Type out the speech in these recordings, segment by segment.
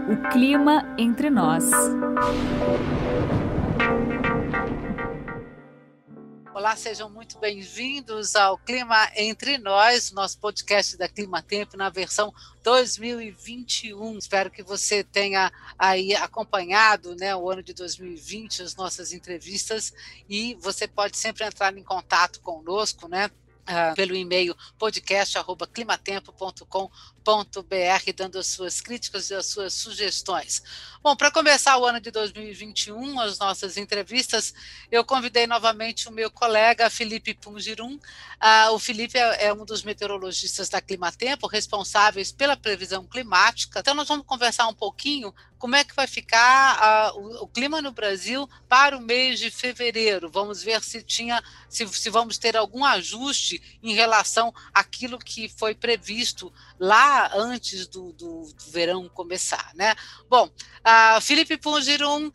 O clima entre nós. Olá, sejam muito bem-vindos ao Clima Entre Nós, nosso podcast da Climatempo na versão 2021. Espero que você tenha aí acompanhado, né, o ano de 2020, as nossas entrevistas, e você pode sempre entrar em contato conosco, né? Pelo e-mail podcast@climatempo.com.br, dando as suas críticas e as suas sugestões. Bom, para começar o ano de 2021, as nossas entrevistas, eu convidei novamente o meu colega Felipe Pungirum. O Felipe é um dos meteorologistas da Climatempo, responsáveis pela previsão climática. Então, nós vamos conversar um pouquinho como é que vai ficar o clima no Brasil para o mês de fevereiro. Vamos ver se vamos ter algum ajuste em relação àquilo que foi previsto lá antes do verão começar, né? Bom, Felipe Pungirum,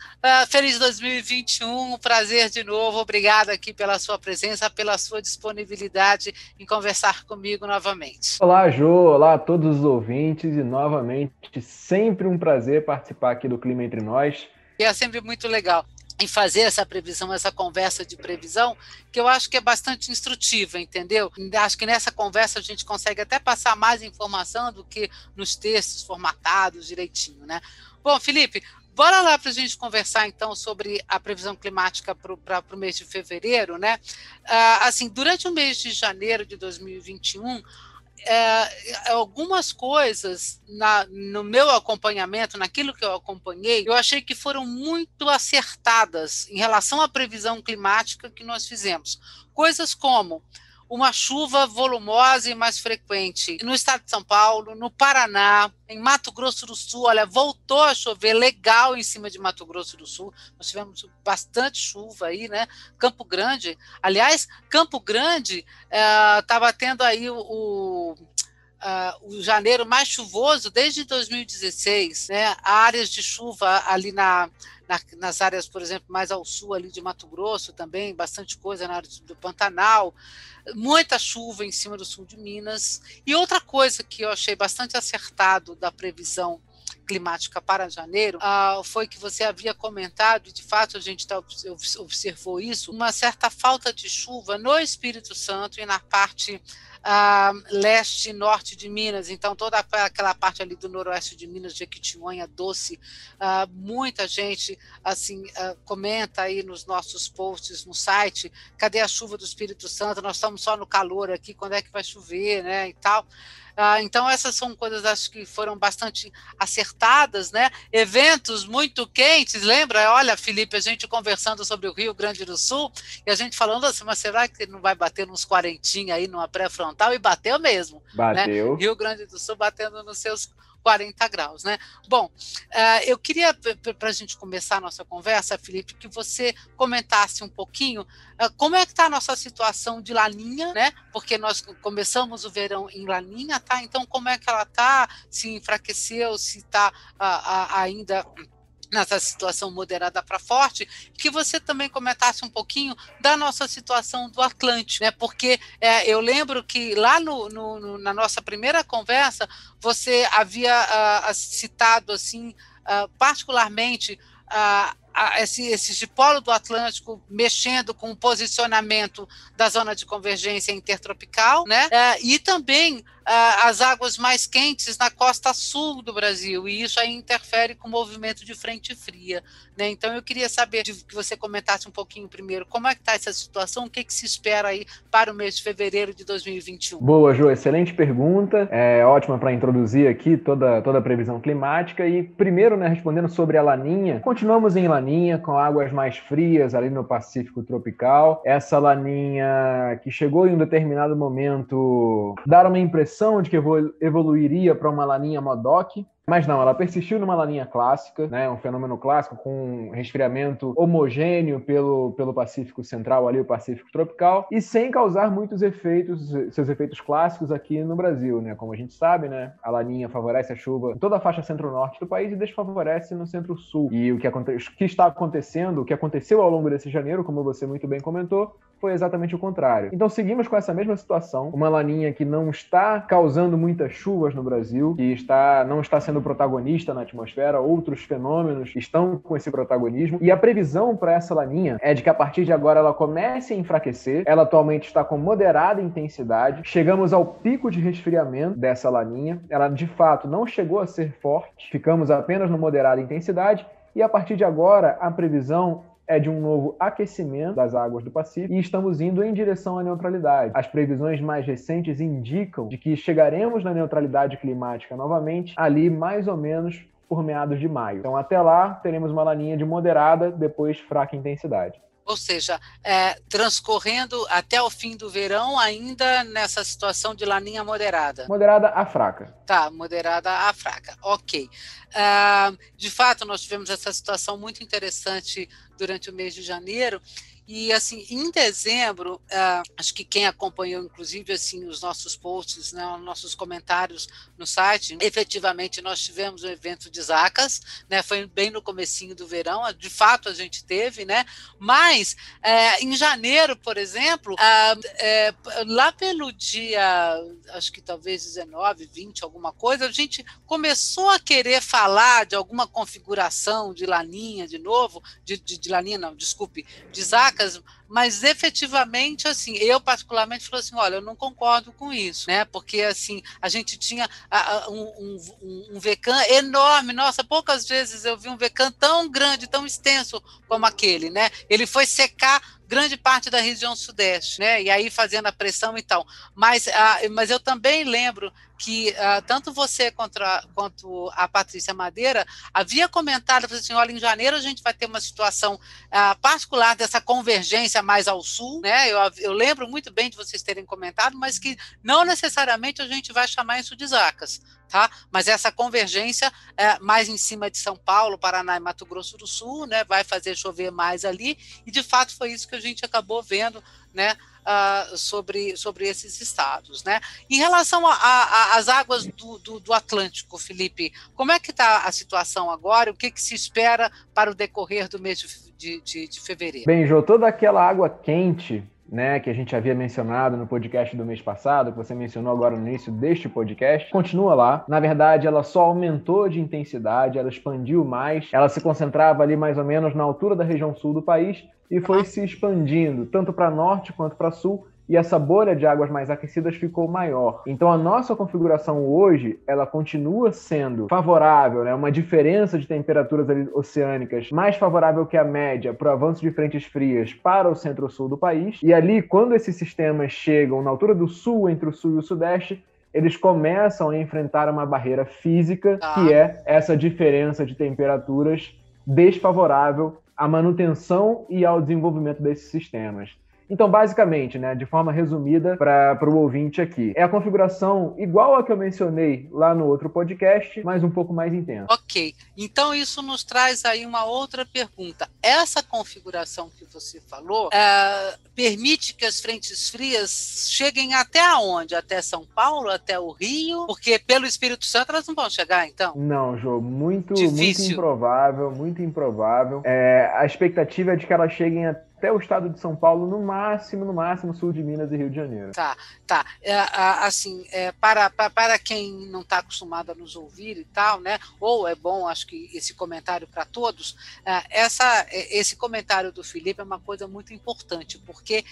feliz 2021, um prazer de novo, obrigada aqui pela sua presença, pela sua disponibilidade em conversar comigo novamente. Olá, Jô, olá a todos os ouvintes e novamente sempre um prazer participar aqui do Clima Entre Nós. E é sempre muito legal em fazer essa previsão, essa conversa de previsão, que eu acho que é bastante instrutiva, entendeu? Acho que nessa conversa a gente consegue até passar mais informação do que nos textos formatados direitinho, né? Bom, Felipe, bora lá para a gente conversar, então, sobre a previsão climática para o mês de fevereiro, né? Assim, durante o mês de janeiro de 2021, algumas coisas no meu acompanhamento, naquilo que eu acompanhei, eu achei que foram muito acertadas em relação à previsão climática que nós fizemos. Coisas como uma chuva volumosa e mais frequente no estado de São Paulo, no Paraná, em Mato Grosso do Sul. Olha, voltou a chover legal em cima de Mato Grosso do Sul. Nós tivemos bastante chuva aí, né? Campo Grande. Aliás, Campo Grande estava tendo aí o janeiro mais chuvoso desde 2016, né? Áreas de chuva ali nas áreas, por exemplo, mais ao sul ali de Mato Grosso também, bastante coisa na área do Pantanal, muita chuva em cima do sul de Minas. E outra coisa que eu achei bastante acertado da previsão climática para janeiro foi que você havia comentado, e de fato a gente observou isso, uma certa falta de chuva no Espírito Santo e na parte leste e norte de Minas. Então toda aquela parte ali do noroeste de Minas, Jequitinhonha, Doce, muita gente assim comenta aí nos nossos posts no site: cadê a chuva do Espírito Santo? Nós estamos só no calor aqui, quando é que vai chover, né, e tal. Então essas são coisas, acho que foram bastante acertadas, né? Eventos muito quentes, lembra? Olha, Felipe, a gente conversando sobre o Rio Grande do Sul e a gente falando assim, mas será que não vai bater nos 40 aí numa pré-frontal? E bateu mesmo. Bateu. Né? Rio Grande do Sul batendo nos seus 40 graus, né? Bom, eu queria, para a gente começar a nossa conversa, Felipe, que você comentasse um pouquinho como é que está a nossa situação de Laninha, né? Porque nós começamos o verão em Laninha, tá? Então, como é que ela está? Se enfraqueceu, se está ainda nessa situação moderada para forte, que você também comentasse um pouquinho da nossa situação do Atlântico, né? Porque eu lembro que lá na nossa primeira conversa você havia citado assim particularmente esse dipolo do Atlântico mexendo com o posicionamento da zona de convergência intertropical, né? E também as águas mais quentes na costa sul do Brasil, e isso aí interfere com o movimento de frente fria, né? Então eu queria saber que você comentasse um pouquinho primeiro como é que está essa situação, o que se espera aí para o mês de fevereiro de 2021. Boa, Jô, excelente pergunta, ótima para introduzir aqui toda a previsão climática. E primeiro, né, respondendo sobre a Laninha, continuamos em Laninha com águas mais frias ali no Pacífico tropical. Essa Laninha que chegou em um determinado momento dar uma impressão de que evoluiria para uma Laninha Modoc, Mas não, ela persistiu numa laninha clássica, né, um fenômeno clássico com um resfriamento homogêneo pelo Pacífico Central, ali o Pacífico Tropical, e sem causar muitos efeitos, seus efeitos clássicos aqui no Brasil, né? Como a gente sabe, né, a laninha favorece a chuva em toda a faixa centro-norte do país e desfavorece no centro-sul. E o que está acontecendo, o que aconteceu ao longo desse janeiro, como você muito bem comentou, foi exatamente o contrário. Então seguimos com essa mesma situação, uma laninha que não está causando muitas chuvas no Brasil, que não está sendo sendo protagonista na atmosfera, outros fenômenos estão com esse protagonismo, e a previsão para essa laninha é de que a partir de agora ela comece a enfraquecer. Ela atualmente está com moderada intensidade, chegamos ao pico de resfriamento dessa laninha, ela de fato não chegou a ser forte, ficamos apenas no moderada intensidade, e a partir de agora a previsão é de um novo aquecimento das águas do Pacífico e estamos indo em direção à neutralidade. As previsões mais recentes indicam de que chegaremos na neutralidade climática novamente ali mais ou menos por meados de maio. Então até lá teremos uma laninha de moderada, depois fraca intensidade. Ou seja, transcorrendo até o fim do verão, ainda nessa situação de laninha moderada. Moderada a fraca. Tá, moderada a fraca, ok. De fato, nós tivemos essa situação muito interessante durante o mês de janeiro, e assim, em dezembro, acho que quem acompanhou, inclusive, assim, os nossos posts, né, os nossos comentários no site, efetivamente nós tivemos um evento de Zacas, né, foi bem no comecinho do verão, de fato a gente teve, né, mas em janeiro, por exemplo, lá pelo dia, acho que talvez 19, 20, alguma coisa, a gente começou a querer falar de alguma configuração de laninha de novo, de laninha não, desculpe, de Zacas, mas efetivamente, assim, eu particularmente falei assim, olha, eu não concordo com isso, né, porque assim, a gente tinha um VECAM enorme, nossa, poucas vezes eu vi um VECAM tão grande, tão extenso como aquele, né, ele foi secar grande parte da região sudeste, né, e aí fazendo a pressão e tal, mas eu também lembro que tanto você quanto a Patrícia Madeira havia comentado assim, olha, em janeiro a gente vai ter uma situação particular dessa convergência mais ao sul, né? Eu lembro muito bem de vocês terem comentado, mas que não necessariamente a gente vai chamar isso de Zacas, tá? Mas essa convergência mais em cima de São Paulo, Paraná e Mato Grosso do Sul, né? Vai fazer chover mais ali, e de fato foi isso que a gente acabou vendo, né? Sobre esses estados, né? Em relação às águas do Atlântico, Felipe, como é que está a situação agora? O que se espera para o decorrer do mês de fevereiro? Bem, Jô, toda aquela água quente, né, que a gente havia mencionado no podcast do mês passado, que você mencionou agora no início deste podcast, continua lá. Na verdade, ela só aumentou de intensidade, ela expandiu mais, ela se concentrava ali mais ou menos na altura da região sul do país e foi se expandindo, tanto para norte quanto para sul, e essa bolha de águas mais aquecidas ficou maior. Então a nossa configuração hoje, ela continua sendo favorável, né? Uma diferença de temperaturas oceânicas mais favorável que a média para o avanço de frentes frias para o centro-sul do país. E ali, quando esses sistemas chegam na altura do sul, entre o sul e o sudeste, eles começam a enfrentar uma barreira física, que é essa diferença de temperaturas desfavorável à manutenção e ao desenvolvimento desses sistemas. Então, basicamente, né, de forma resumida para o ouvinte aqui, é a configuração igual a que eu mencionei lá no outro podcast, mas um pouco mais intensa. Ok, então isso nos traz aí uma outra pergunta. Essa configuração que você falou permite que as frentes frias cheguem até onde? Até São Paulo, até o Rio? Porque pelo Espírito Santo elas não vão chegar, então? Não, Jô, muito Difícil. muito improvável. A expectativa é de que elas cheguem até o estado de São Paulo, no máximo, sul de Minas e Rio de Janeiro. Tá. Para quem não está acostumado a nos ouvir e tal, né? Ou é bom, acho que esse comentário para todos, esse comentário do Felipe é uma coisa muito importante, porque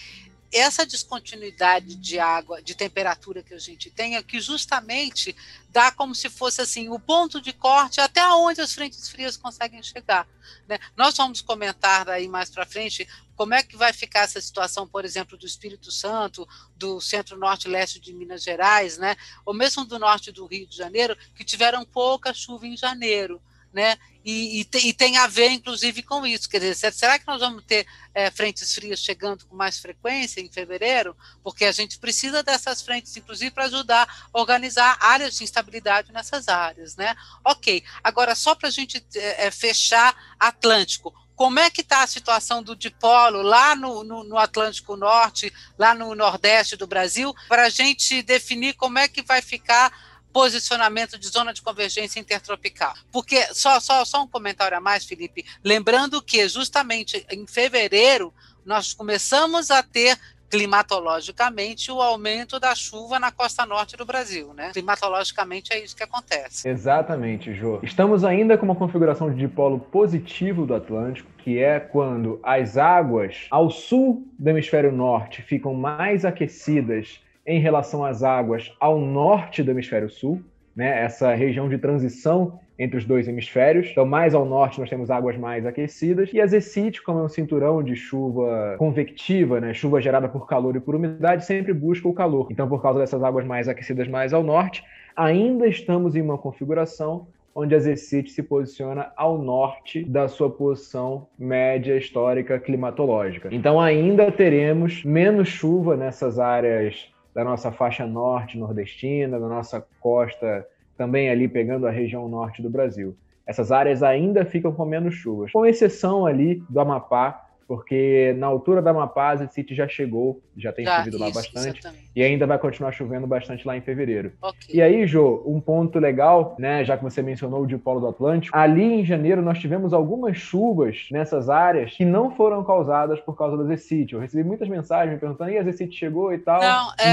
essa descontinuidade de água, de temperatura que a gente tem, é que justamente dá como se fosse assim o ponto de corte até onde as frentes frias conseguem chegar, né? Nós vamos comentar daí mais para frente como é que vai ficar essa situação, por exemplo, do Espírito Santo, do centro-norte e leste de Minas Gerais, né? Ou mesmo do norte do Rio de Janeiro, que tiveram pouca chuva em janeiro, né? E tem a ver, inclusive, com isso. Quer dizer, será que nós vamos ter frentes frias chegando com mais frequência em fevereiro? Porque a gente precisa dessas frentes, inclusive, para ajudar a organizar áreas de instabilidade nessas áreas, né? Ok, agora só para a gente fechar Atlântico, como é que está a situação do dipolo lá no Atlântico Norte, lá no Nordeste do Brasil, para a gente definir como é que vai ficar posicionamento de zona de convergência intertropical? Porque, só um comentário a mais, Felipe, lembrando que justamente em fevereiro nós começamos a ter climatologicamente, o aumento da chuva na costa norte do Brasil, né? Climatologicamente é isso que acontece. Exatamente, Jô. Estamos ainda com uma configuração de dipolo positivo do Atlântico, que é quando as águas ao sul do hemisfério norte ficam mais aquecidas em relação às águas ao norte do hemisfério sul, né? Essa região de transição entre os dois hemisférios. Então, mais ao norte nós temos águas mais aquecidas, e a zecite, como é um cinturão de chuva convectiva, né, chuva gerada por calor e por umidade, sempre busca o calor. Então, por causa dessas águas mais aquecidas mais ao norte, ainda estamos em uma configuração onde a zecite se posiciona ao norte da sua posição média histórica climatológica. Então, ainda teremos menos chuva nessas áreas da nossa faixa norte nordestina, da nossa costa também ali pegando a região norte do Brasil. Essas áreas ainda ficam com menos chuvas, com exceção ali do Amapá, porque na altura da Amapá a zecite já chegou, já tem chovido lá bastante, exatamente. E ainda vai continuar chovendo bastante lá em fevereiro. Okay. E aí, Jô, um ponto legal, né, já que você mencionou o dipolo do Atlântico, ali em janeiro nós tivemos algumas chuvas nessas áreas que não foram causadas por causa da zecite. Eu recebi muitas mensagens me perguntando, e a zecite chegou e tal?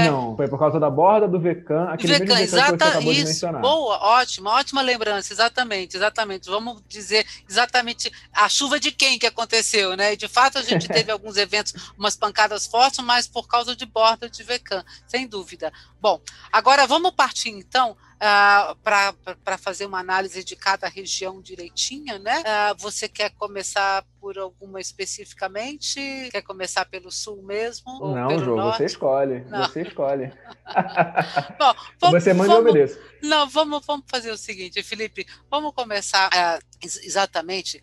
Não, foi por causa da borda do VECAM, aquele mesmo VECAM que você acabou de mencionar. Boa, ótima lembrança, exatamente. Vamos dizer exatamente a chuva de quem que aconteceu, né? E de fato a gente teve alguns eventos, umas pancadas fortes, mas por causa de borda de VECAM, sem dúvida. Bom, agora vamos partir então para fazer uma análise de cada região direitinha, né? Você quer começar por alguma especificamente? Quer começar pelo sul mesmo? Ou não, pelo Jô, norte? Você escolhe. Não. Você escolhe. Bom, você manda e eu obedeço. Não, vamos fazer o seguinte, Felipe, vamos começar exatamente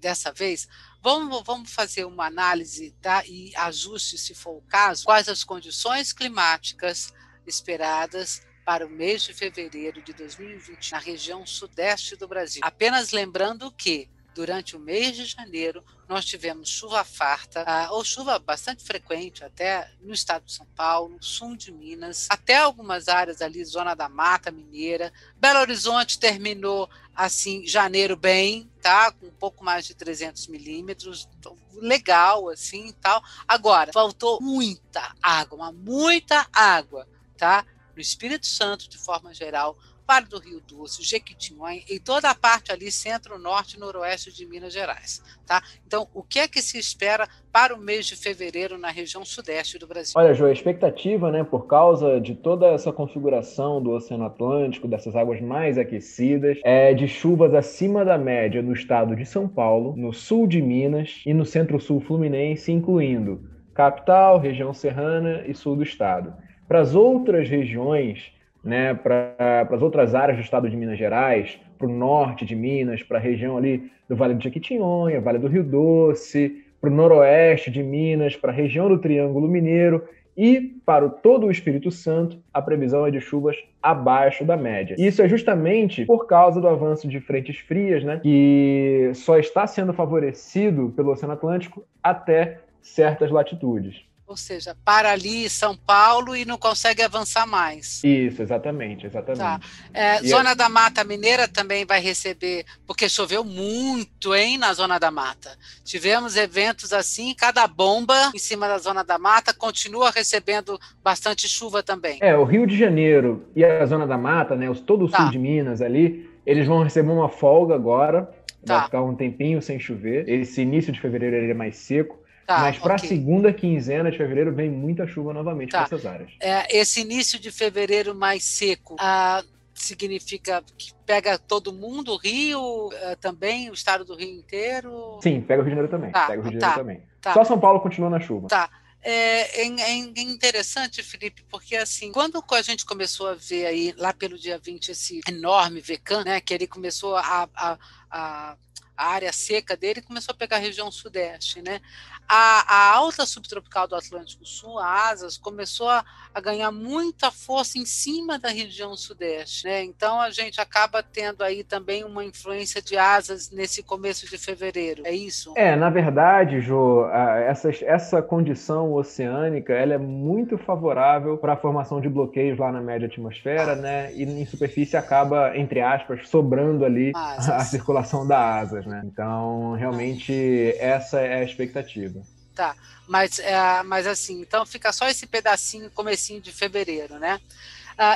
dessa vez. Vamos fazer uma análise e ajuste, se for o caso, quais as condições climáticas esperadas para o mês de fevereiro de 2020 na região sudeste do Brasil. Apenas lembrando que, durante o mês de janeiro, nós tivemos chuva farta, ou chuva bastante frequente, até no estado de São Paulo, sul de Minas, até algumas áreas ali, zona da Mata Mineira. Belo Horizonte terminou, assim, janeiro bem, tá? Com um pouco mais de 300 milímetros, legal, assim, tal. Agora, faltou muita água, tá? No Espírito Santo, de forma geral, Vale do Rio Doce, Jequitinhonha e toda a parte ali centro, norte e noroeste de Minas Gerais. Tá? Então, o que é que se espera para o mês de fevereiro na região sudeste do Brasil? Olha, Jô, a expectativa, né, por causa de toda essa configuração do Oceano Atlântico, dessas águas mais aquecidas, é de chuvas acima da média no estado de São Paulo, no sul de Minas e no centro-sul fluminense, incluindo capital, região serrana e sul do estado. Para as outras regiões, né, para as outras áreas do estado de Minas Gerais, para o norte de Minas, para a região ali do Vale do Jequitinhonha, Vale do Rio Doce, para o noroeste de Minas, para a região do Triângulo Mineiro e para todo o Espírito Santo, a previsão é de chuvas abaixo da média. Isso é justamente por causa do avanço de frentes frias, né, que só está sendo favorecido pelo Oceano Atlântico até certas latitudes. Ou seja, para ali São Paulo e não consegue avançar mais. Isso, exatamente. Tá. Zona da Mata Mineira também vai receber, porque choveu muito, hein, na Zona da Mata. Tivemos eventos assim, cada bomba em cima da Zona da Mata continua recebendo bastante chuva também. O Rio de Janeiro e a Zona da Mata, né, todo o sul de Minas ali, eles vão receber uma folga agora, vai ficar um tempinho sem chover. Esse início de fevereiro ele é mais seco. Mas para a segunda quinzena de fevereiro vem muita chuva novamente para essas áreas. Esse início de fevereiro mais seco significa que pega todo mundo, o Rio também, o estado do Rio inteiro? Sim, pega o Rio de Janeiro também. Pega o Rio de Janeiro também. Só São Paulo continua na chuva. É interessante, Felipe, porque assim, quando a gente começou a ver aí, lá pelo dia 20, esse enorme VECAM, né, que ele começou a área seca dele começou a pegar a região sudeste, né? A alta subtropical do Atlântico Sul, a ASAS, começou a ganhar muita força em cima da região sudeste, né? Então a gente acaba tendo aí também uma influência de ASAS nesse começo de fevereiro, é isso? Na verdade, Jô, essa condição oceânica, ela é muito favorável para a formação de bloqueios lá na média atmosfera, né? E em superfície acaba, entre aspas, sobrando ali a circulação da ASAS, né? Então, realmente, essa é a expectativa. Tá. Mas assim, então fica só esse pedacinho, comecinho de fevereiro, né?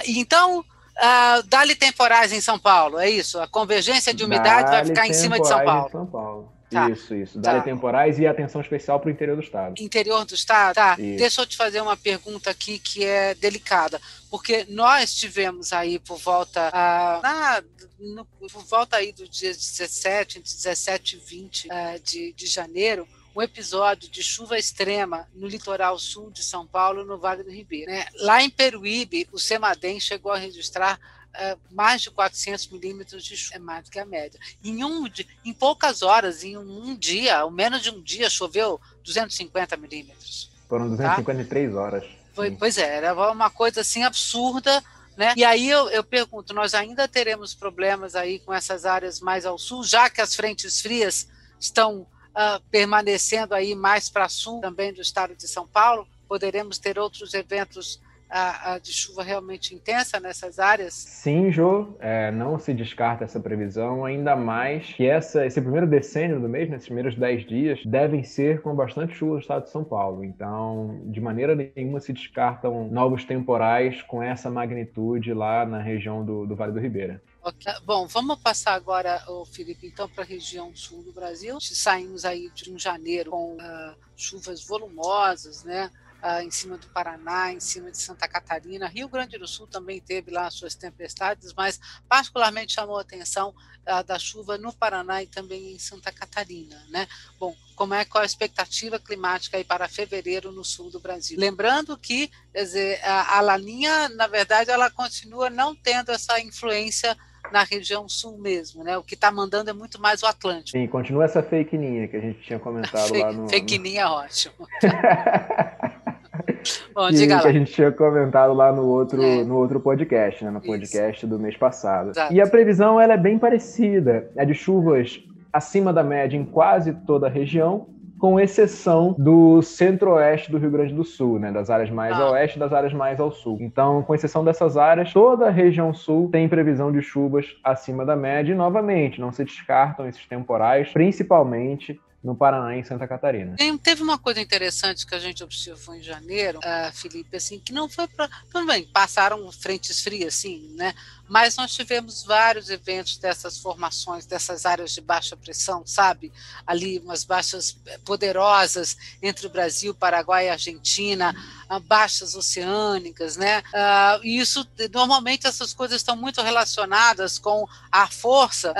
Então, dá-lhe temporais em São Paulo, é isso? A convergência de umidade vai ficar em cima de São Paulo. Em São Paulo. Tá. Isso. Dá-lhe temporais e atenção especial para o interior do estado. Interior do estado? Tá. Isso. Deixa eu te fazer uma pergunta aqui que é delicada, porque nós tivemos aí por volta aí do dia 17 e 20 de janeiro, um episódio de chuva extrema no litoral sul de São Paulo, no Vale do Ribeira, né? Lá em Peruíbe, o CEMADEM chegou a registrar mais de 400 milímetros de chuva, é mais do que a média. Em poucas horas, em um dia, ou menos de um dia, choveu 250 milímetros. Foram 253 horas. Pois é, era uma coisa assim absurda, né? E aí eu pergunto, nós ainda teremos problemas aí com essas áreas mais ao sul, já que as frentes frias estão permanecendo aí mais para sul também do estado de São Paulo? Poderemos ter outros eventos de chuva realmente intensa nessas áreas? Sim, Jô, não se descarta essa previsão, ainda mais que esse primeiro decênio do mês, nesses primeiros 10 dias, devem ser com bastante chuva no estado de São Paulo. Então, de maneira nenhuma se descartam novos temporais com essa magnitude lá na região do Vale do Ribeira. Okay. Bom, vamos passar agora, Felipe, então, para a região sul do Brasil. Saímos aí de um janeiro com chuvas volumosas, né? Em cima do Paraná, em cima de Santa Catarina. Rio Grande do Sul também teve lá suas tempestades, mas particularmente chamou a atenção da chuva no Paraná e também em Santa Catarina, né? Bom, qual a expectativa climática aí para fevereiro no sul do Brasil? Lembrando que, quer dizer, a Laninha, na verdade, ela continua não tendo essa influência na região sul mesmo, né? O que está mandando é muito mais o Atlântico. Sim, continua essa fake ninha que a gente tinha comentado lá no... Fake ninha é ótimo. Bom, que a gente tinha comentado lá no outro podcast, né? No podcast do mês passado. Exato. E a previsão ela é bem parecida. É de chuvas acima da média em quase toda a região, com exceção do centro-oeste do Rio Grande do Sul, né? Das áreas mais a oeste e das áreas mais ao sul. Então, com exceção dessas áreas, toda a região sul tem previsão de chuvas acima da média. E, novamente, não se descartam esses temporais, principalmente no Paraná e em Santa Catarina. Teve uma coisa interessante que a gente observou em janeiro, Felipe, assim, que não foi para... Tudo bem, passaram frentes frias, sim, né? Mas nós tivemos vários eventos dessas formações, dessas áreas de baixa pressão, sabe? Ali, umas baixas poderosas entre o Brasil, Paraguai e Argentina, baixas oceânicas, né? E isso, normalmente, essas coisas estão muito relacionadas com a força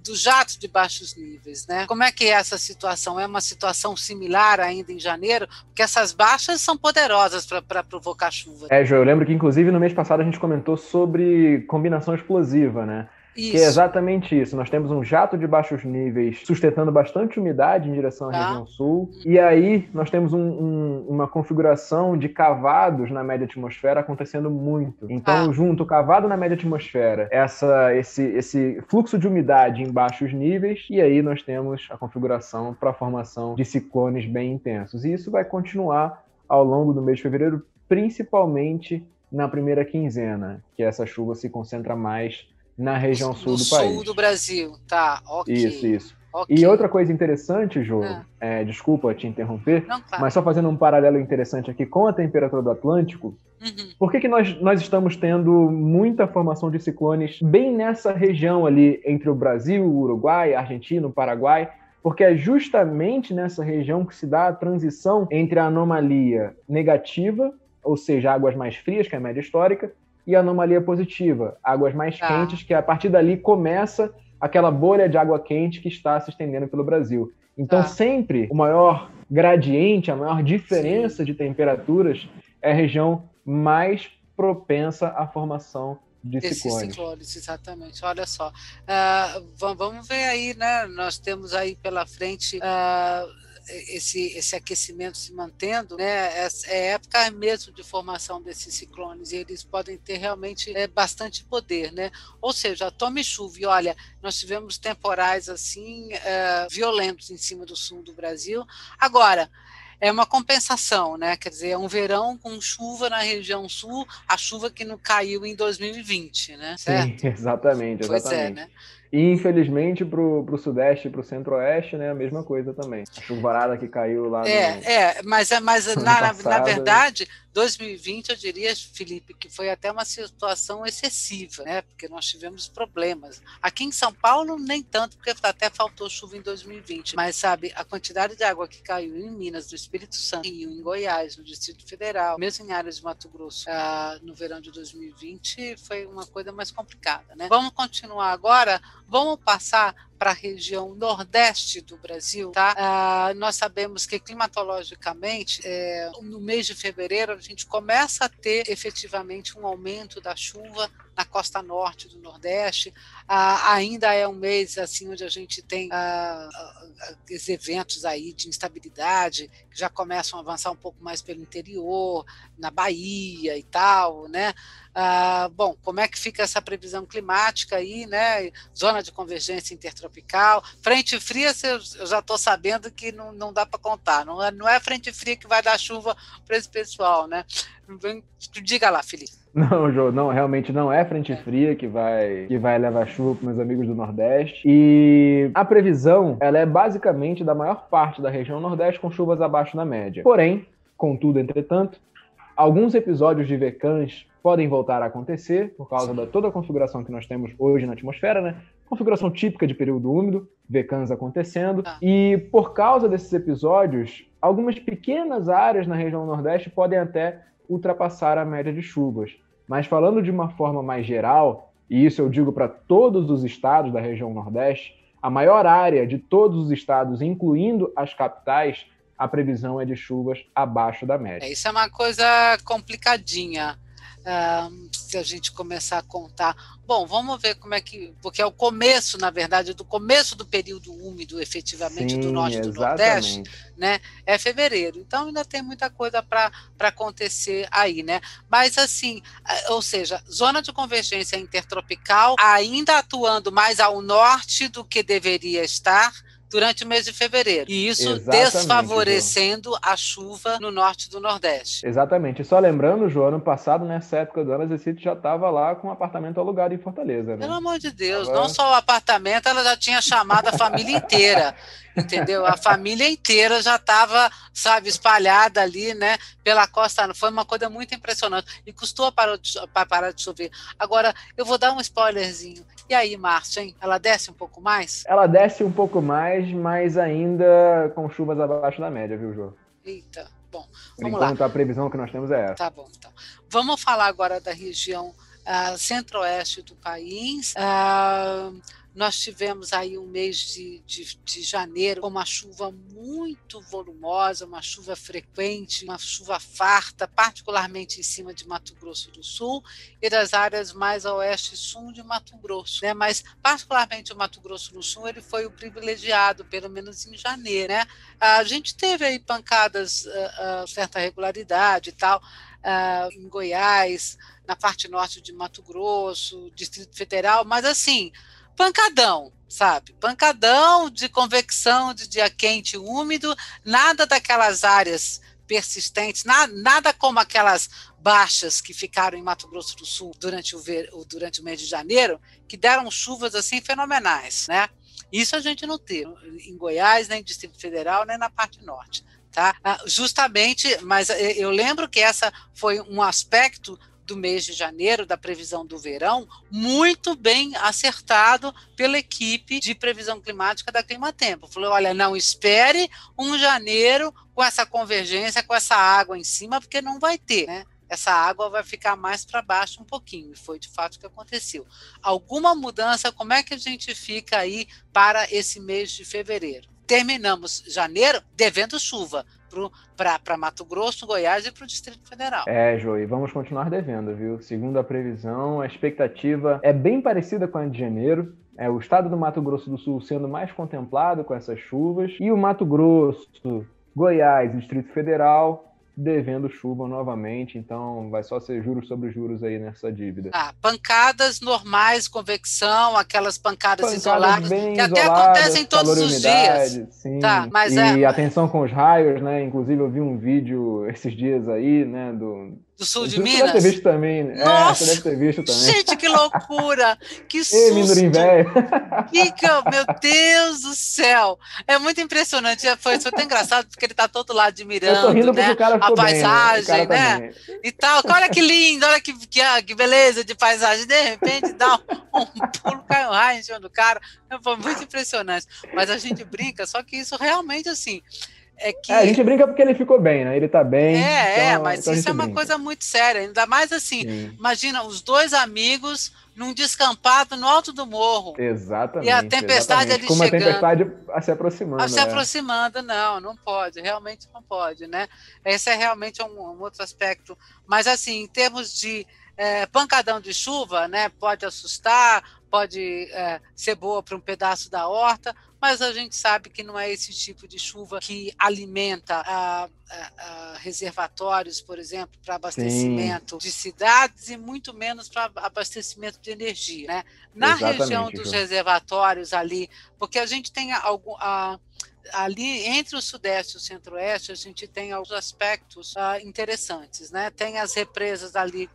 dos jatos de baixos níveis, né? Como é que é essa situação? É uma situação similar ainda em janeiro? Porque essas baixas são poderosas para provocar chuva. Jô, eu lembro que, inclusive, no mês passado a gente comentou sobre combinação explosiva, né? Isso. Que é exatamente isso. Nós temos um jato de baixos níveis sustentando bastante umidade em direção à região sul. E aí nós temos uma configuração de cavados na média atmosfera acontecendo muito. Então, junto cavado na média atmosfera, esse fluxo de umidade em baixos níveis, e aí nós temos a configuração para a formação de ciclones bem intensos. E isso vai continuar ao longo do mês de fevereiro, principalmente na primeira quinzena, que essa chuva se concentra mais na região sul do país. Sul do Brasil, tá, ok. Isso. Okay. E outra coisa interessante, Jô, desculpa te interromper, não, claro. Mas só fazendo um paralelo interessante aqui com a temperatura do Atlântico, por que nós estamos tendo muita formação de ciclones bem nessa região ali, entre o Brasil, o Uruguai, a Argentina, o Paraguai? Porque é justamente nessa região que se dá a transição entre a anomalia negativa, ou seja, águas mais frias, que é a média histórica, e a anomalia positiva, águas mais quentes, que a partir dali começa aquela bolha de água quente que está se estendendo pelo Brasil. Então, sempre o maior gradiente, a maior diferença de temperaturas é a região mais propensa à formação de ciclones. Esses ciclones, exatamente. Olha só. Vamos ver aí, né? Nós temos aí pela frente... Esse aquecimento se mantendo, né? É época mesmo de formação desses ciclones, e eles podem ter realmente bastante poder, né? Ou seja, tome chuva, e olha, nós tivemos temporais assim violentos em cima do sul do Brasil. Agora, é uma compensação, né? Quer dizer, é um verão com chuva na região sul, a chuva que não caiu em 2020, né? Certo? Sim, exatamente. Pois é, né? E infelizmente para o Sudeste e para o Centro-Oeste, né, a mesma coisa também. A chuvarada que caiu lá mas no na passado, verdade, 2020, eu diria, Felipe, que foi até uma situação excessiva, né? Porque nós tivemos problemas. Aqui em São Paulo, nem tanto, porque até faltou chuva em 2020. Mas, sabe, a quantidade de água que caiu em Minas, no Espírito Santo, em Goiás, no Distrito Federal, mesmo em áreas de Mato Grosso, no verão de 2020, foi uma coisa mais complicada, né? Vamos continuar agora, vamos passar para a região nordeste do Brasil, tá? Nós sabemos que climatologicamente, no mês de fevereiro, a gente começa a ter efetivamente um aumento da chuva na costa norte do Nordeste. Ainda é um mês assim onde a gente tem esses eventos aí de instabilidade que já começam a avançar um pouco mais pelo interior, na Bahia e tal, né? Bom, como é que fica essa previsão climática aí, né? Zona de convergência intertropical, frente fria, eu já estou sabendo que não dá para contar, não é a frente fria que vai dar chuva para esse pessoal, né? Diga lá, Felipe. Não, Jô, não, realmente não é frente fria que vai levar chuva para meus amigos do Nordeste. E a previsão, ela é basicamente da maior parte da região Nordeste com chuvas abaixo da média. Porém, contudo, entretanto, alguns episódios de VECANs podem voltar a acontecer por causa da toda a configuração que nós temos hoje na atmosfera, né? Configuração típica de período úmido, VECANs acontecendo. E por causa desses episódios, algumas pequenas áreas na região Nordeste podem até ultrapassar a média de chuvas. Mas falando de uma forma mais geral, e isso eu digo para todos os estados da região Nordeste, a maior área de todos os estados, incluindo as capitais, a previsão é de chuvas abaixo da média. Isso é uma coisa complicadinha, se a gente começar a contar. Bom, vamos ver como é que... Porque é o começo, na verdade, do começo do período úmido, efetivamente, Sim, do norte e do exatamente. nordeste, né? É fevereiro. Então, ainda tem muita coisa para acontecer aí, né? Mas, assim, ou seja, zona de convergência intertropical ainda atuando mais ao norte do que deveria estar durante o mês de fevereiro. E isso Exatamente, desfavorecendo a chuva no norte do Nordeste. Exatamente. E só lembrando, João, ano passado, nessa época do ano, a Zecite já estava lá com um apartamento alugado em Fortaleza, né? Pelo amor de Deus, não só o apartamento, ela já tinha chamado a família inteira, entendeu? A família inteira já estava, sabe, espalhada ali, né, pela costa. Foi uma coisa muito impressionante. E custou para parar de chover. Agora, eu vou dar um spoilerzinho. E aí, Márcia, hein? Ela desce um pouco mais? Ela desce um pouco mais, mas ainda com chuvas abaixo da média, viu, Jô? Eita, bom, vamos lá. Por enquanto, a previsão que nós temos é essa. Tá bom, então. Vamos falar agora da região centro-oeste do país. Nós tivemos aí um mês de janeiro com uma chuva muito volumosa, uma chuva frequente, uma chuva farta, particularmente em cima de Mato Grosso do Sul e das áreas mais a oeste e sul de Mato Grosso, né? Mas particularmente o Mato Grosso do Sul ele foi o privilegiado, pelo menos em janeiro, né? A gente teve aí pancadas, certa regularidade e tal, em Goiás, na parte norte de Mato Grosso, Distrito Federal, mas assim, pancadão, sabe? Pancadão de convecção de dia quente e úmido, nada daquelas áreas persistentes, nada como aquelas baixas que ficaram em Mato Grosso do Sul durante o mês de janeiro, que deram chuvas assim fenomenais, né? Isso a gente não teve em Goiás, nem no Distrito Federal, nem na parte norte, tá? Justamente, mas eu lembro que essa foi um aspecto do mês de janeiro, da previsão do verão, muito bem acertado pela equipe de previsão climática da Climatempo. Falou, olha, não espere um janeiro com essa convergência, com essa água em cima, porque não vai ter, né? Essa água vai ficar mais para baixo um pouquinho, e foi de fato o que aconteceu. Alguma mudança, como é que a gente fica aí para esse mês de fevereiro? Terminamos janeiro devendo chuva para Mato Grosso, Goiás e para o Distrito Federal. Jô, e vamos continuar devendo, viu? Segundo a previsão, a expectativa é bem parecida com a de janeiro. O estado do Mato Grosso do Sul sendo mais contemplado com essas chuvas, e o Mato Grosso, Goiás e Distrito Federal devendo chuva novamente, então vai só ser juros sobre juros aí nessa dívida. Pancadas normais, convecção, aquelas pancadas isoladas, que até acontecem todos os dias. Sim. Tá, mas atenção com os raios, né? Inclusive eu vi um vídeo esses dias aí, né, do sul de Você Minas. deve ter visto também, né? Nossa! Você deve ter visto também. Gente, que loucura! Que Ei, susto! Mindurim velho! Meu Deus do céu! É muito impressionante. Foi até engraçado, porque ele está todo lá Eu tô admirando, rindo porque né? o cara A ficou bem, né? O paisagem, cara tá né? bem. E tal. Olha que lindo, olha que beleza de paisagem. De repente dá um pulo, cai um raio em cima do cara. Foi muito impressionante. Mas a gente brinca, só que isso realmente, assim, é que... A gente brinca porque ele ficou bem, né? Ele tá bem, mas então a isso gente é uma brinca. coisa muito séria. Ainda mais assim, Sim. imagina os dois amigos num descampado no alto do morro. Exatamente. E a tempestade ali com uma chegando. tempestade se aproximando. Se aproximando, não pode, realmente não pode, né? Esse é realmente um outro aspecto. Mas, assim, em termos de pancadão de chuva, né? Pode assustar, pode ser boa para um pedaço da horta, mas a gente sabe que não é esse tipo de chuva que alimenta reservatórios, por exemplo, para abastecimento de cidades e muito menos para abastecimento de energia, né? Na região dos reservatórios ali, porque a gente tem ali entre o Sudeste e o Centro-Oeste, a gente tem alguns aspectos interessantes, né? Tem as represas ali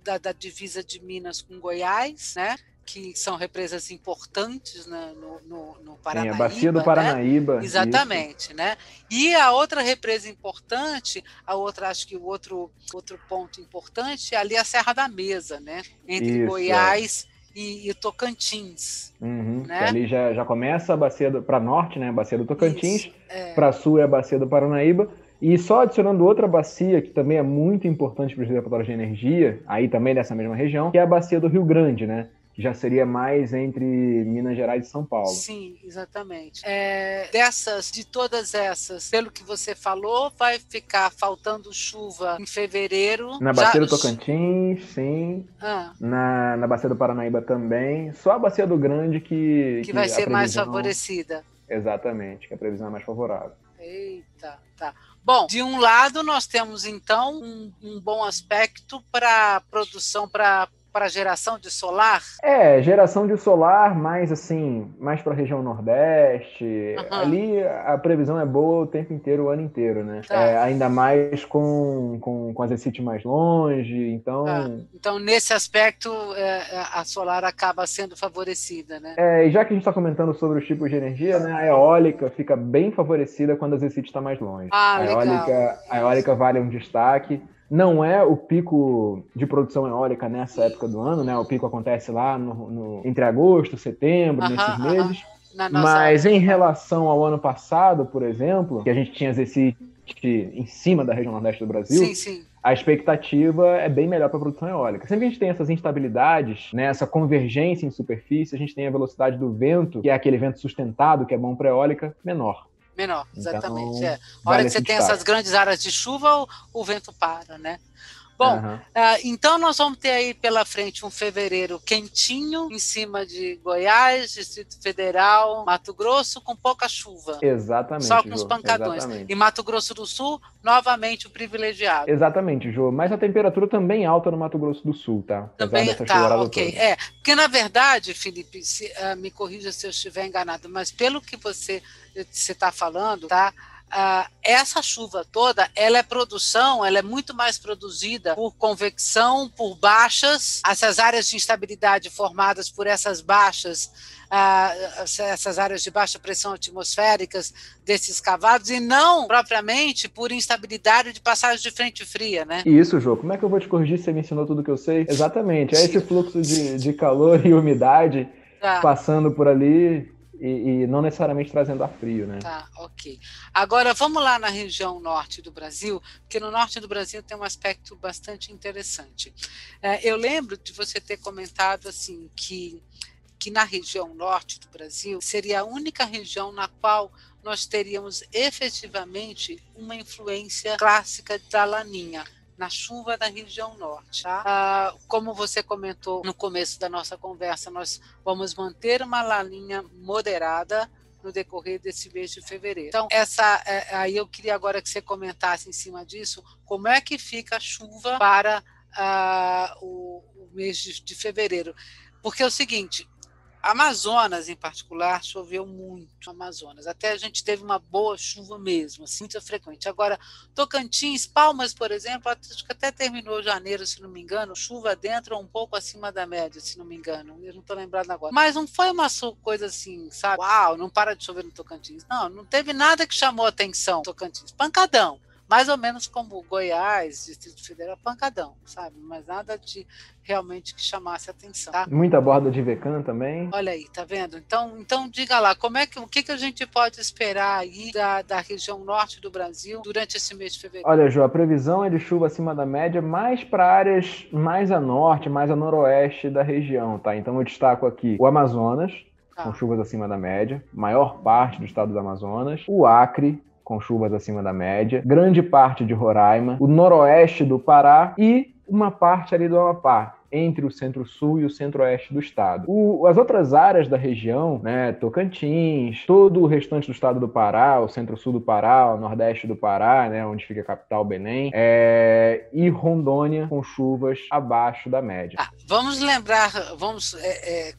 da divisa de Minas com Goiás, né? Que são represas importantes, né, no Paranaíba. Sim, a Bacia do Paranaíba. Né? Exatamente. Isso. Né? E a outra represa importante, acho que o outro ponto importante é ali a Serra da Mesa, né? Entre Goiás e Tocantins. Uhum, né? Que ali já começa a bacia para norte, né? A bacia do Tocantins, para sul é a bacia do Paranaíba. E só adicionando outra bacia que também é muito importante para os reservatórios de energia, aí também dessa mesma região, que é a bacia do Rio Grande, né? Que já seria mais entre Minas Gerais e São Paulo. Sim, exatamente. De todas essas, pelo que você falou, vai ficar faltando chuva em fevereiro. Na bacia do Tocantins, sim. Na bacia do Paranaíba também. Só a bacia do Grande que vai ser mais favorecida. Exatamente, que a previsão é mais favorável. Eita, tá. Bom, de um lado nós temos então um bom aspecto para produção, para geração de solar? Geração de solar, mais para a região Nordeste. Ali a previsão é boa o tempo inteiro, o ano inteiro, né? Tá. Ainda mais com as ECIT mais longe, então... Então, nesse aspecto, a solar acaba sendo favorecida, né? E já que a gente está comentando sobre os tipos de energia, né, a eólica fica bem favorecida quando as ECIT está mais longe. A eólica vale um destaque. Não é o pico de produção eólica nessa época do ano, né? O pico acontece lá entre agosto e setembro, nesses meses. Mas em relação ao ano passado, por exemplo, que a gente tinha as ECIT em cima da região nordeste do Brasil, sim. A expectativa é bem melhor para a produção eólica. Sempre que a gente tem essas instabilidades, né, essa convergência em superfície, a gente tem a velocidade do vento, que é aquele vento sustentado, que é bom para a eólica, menor. Exatamente. Então, A hora que você tem essas grandes áreas de chuva, o vento para, né? Bom, então nós vamos ter aí pela frente um fevereiro quentinho, em cima de Goiás, Distrito Federal, Mato Grosso, com pouca chuva. Exatamente, só com os pancadões. Exatamente. E Mato Grosso do Sul, novamente o privilegiado. Exatamente, Jô. Mas a temperatura também é alta no Mato Grosso do Sul, tá? Também ok. Porque na verdade, Felipe, me corrija se eu estiver enganado, mas pelo que você está falando, tá? Essa chuva toda, ela é muito mais produzida por convecção, por baixas, essas áreas de instabilidade formadas por essas baixas, essas áreas de baixa pressão atmosféricas desses cavados, e não propriamente por instabilidade de passagem de frente fria, né? Isso, Jô. Como é que eu vou te corrigir se você me ensinou tudo que eu sei? Exatamente. É esse fluxo de calor e umidade passando por ali. E não necessariamente trazendo ar frio, né? Tá, ok. Agora, vamos lá na região norte do Brasil, porque no norte do Brasil tem um aspecto bastante interessante. Eu lembro de você ter comentado assim, que na região norte do Brasil seria a única região na qual nós teríamos efetivamente uma influência clássica da Laninha, na chuva da região norte. Tá? Como você comentou no começo da nossa conversa, nós vamos manter uma laninha moderada no decorrer desse mês de fevereiro. Então, aí eu queria agora que você comentasse em cima disso, como é que fica a chuva para o mês de fevereiro. Porque é o seguinte, Amazonas, em particular, choveu muito no Amazonas. Até a gente teve uma boa chuva mesmo, assim, muito frequente. Agora, Tocantins, Palmas, por exemplo, acho que até terminou janeiro, se não me engano, chuva dentro um pouco acima da média, se não me engano. Eu não estou lembrado agora. Mas não foi uma coisa assim, sabe? Uau, não para de chover no Tocantins. Não, não teve nada que chamou atenção no Tocantins. Pancadão. Mais ou menos como Goiás, Distrito Federal, pancadão, sabe? Mas nada de realmente que chamasse atenção. Tá? Muita borda de Vecan também. Olha aí, tá vendo? Então diga lá, o que a gente pode esperar aí da região norte do Brasil durante esse mês de fevereiro? Olha, Ju, a previsão é de chuva acima da média, mais para áreas mais a norte, mais a noroeste da região, tá? Então eu destaco aqui o Amazonas, com chuvas acima da média, maior parte do estado do Amazonas, o Acre, com chuvas acima da média, grande parte de Roraima, o noroeste do Pará e uma parte ali do Amapá, entre o centro-sul e o centro-oeste do estado. As outras áreas da região, né, Tocantins, todo o restante do estado do Pará, o centro-sul do Pará, o nordeste do Pará, né, onde fica a capital Belém, e Rondônia com chuvas abaixo da média. Vamos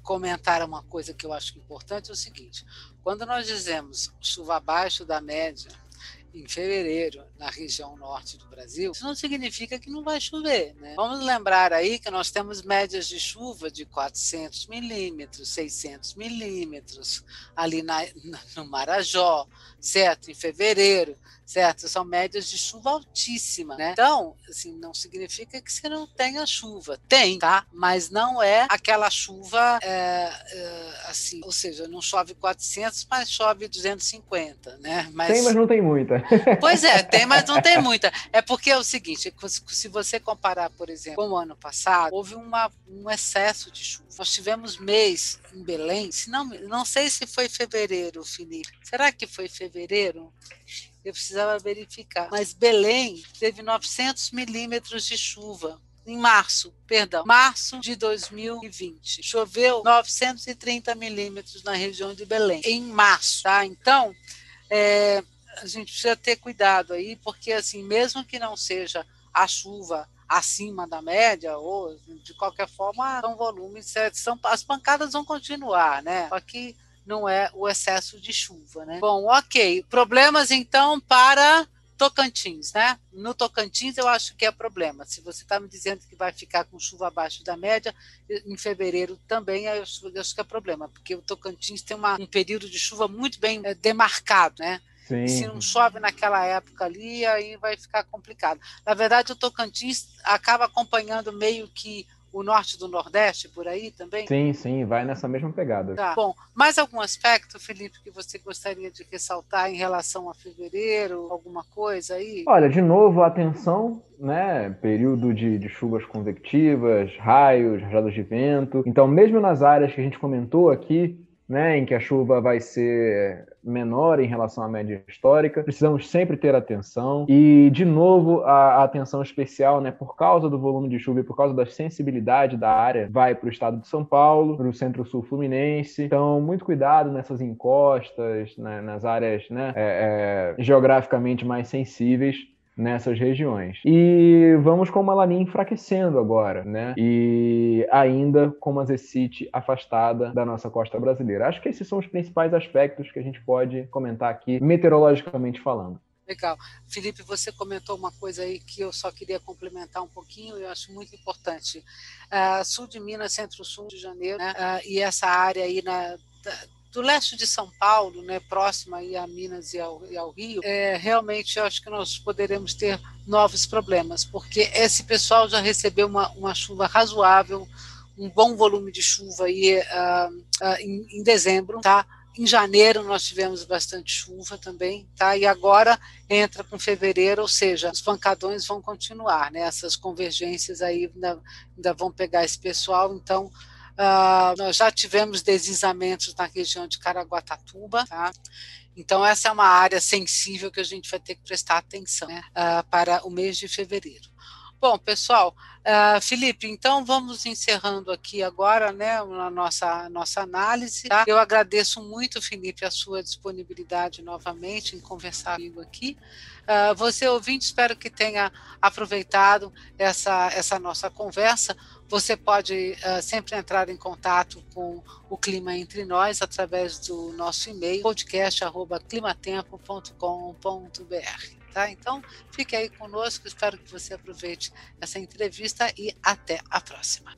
comentar uma coisa que eu acho importante, é o seguinte, quando nós dizemos chuva abaixo da média, em fevereiro, na região norte do Brasil, isso não significa que não vai chover, né? Vamos lembrar aí que nós temos médias de chuva de 400 milímetros, 600 milímetros, ali no Marajó, certo? Em fevereiro, certo? São médias de chuva altíssima, né? Então, assim, não significa que você não tenha chuva. Tem, tá? Mas não é aquela chuva, assim, ou seja, não chove 400, mas chove 250, né? Tem, mas não tem muita. Pois é, tem, mas não tem muita. É porque é o seguinte, se você comparar, por exemplo, com o ano passado, houve um excesso de chuva. Nós tivemos mês em Belém, não sei se foi fevereiro, Felipe. Será que foi fevereiro? Eu precisava verificar. Mas Belém teve 900 milímetros de chuva. Em março de 2020. Choveu 930 milímetros na região de Belém, em março. Tá? Então, a gente precisa ter cuidado aí, porque assim, mesmo que não seja a chuva acima da média, ou de qualquer forma, são volumes, as pancadas vão continuar, né? Só que não é o excesso de chuva, né? Bom, ok. Problemas, então, para Tocantins, né? No Tocantins, eu acho que é problema. Se você está me dizendo que vai ficar com chuva abaixo da média, em fevereiro também, eu acho que é problema, porque o Tocantins tem um período de chuva muito bem demarcado, né? Sim. E se não chove naquela época ali, aí vai ficar complicado. Na verdade, o Tocantins acaba acompanhando meio que o norte do Nordeste, por aí também? Sim, vai nessa mesma pegada. Tá. Bom, mais algum aspecto, Felipe, que você gostaria de ressaltar em relação a fevereiro, alguma coisa aí? Olha, de novo, atenção, né? Período de chuvas convectivas, raios, rajadas de vento. Então, mesmo nas áreas que a gente comentou aqui, né, em que a chuva vai ser menor em relação à média histórica, precisamos sempre ter atenção e, de novo, a atenção especial, né, por causa do volume de chuva e por causa da sensibilidade da área, vai para o estado de São Paulo, para o centro-sul fluminense. Então, muito cuidado nessas encostas, né, nas áreas, né, geograficamente mais sensíveis nessas regiões. E vamos com uma laninha enfraquecendo agora, né? E ainda com uma zecite afastada da nossa costa brasileira. Acho que esses são os principais aspectos que a gente pode comentar aqui, meteorologicamente falando. Legal. Felipe, você comentou uma coisa aí que eu só queria complementar um pouquinho, eu acho muito importante. Sul de Minas, centro-sul de Janeiro, né? E essa área aí do leste de São Paulo, né, próxima aí a Minas e ao Rio, realmente eu acho que nós poderemos ter novos problemas, porque esse pessoal já recebeu uma chuva razoável, um bom volume de chuva aí, em dezembro, tá? Em janeiro nós tivemos bastante chuva também, tá? E agora entra com fevereiro, ou seja, os pancadões vão continuar, né? Essas convergências aí ainda vão pegar esse pessoal, então nós já tivemos deslizamentos na região de Caraguatatuba, tá? Então essa é uma área sensível que a gente vai ter que prestar atenção, né, para o mês de fevereiro. Bom, pessoal, Felipe, então vamos encerrando aqui agora, né, a nossa análise. Tá? Eu agradeço muito, Felipe, a sua disponibilidade novamente em conversar comigo aqui. Você, ouvinte, espero que tenha aproveitado essa nossa conversa. Você pode sempre entrar em contato com o Clima Entre Nós através do nosso e-mail, podcast@climatempo.com.br. Tá? Então, fique aí conosco, espero que você aproveite essa entrevista e até a próxima.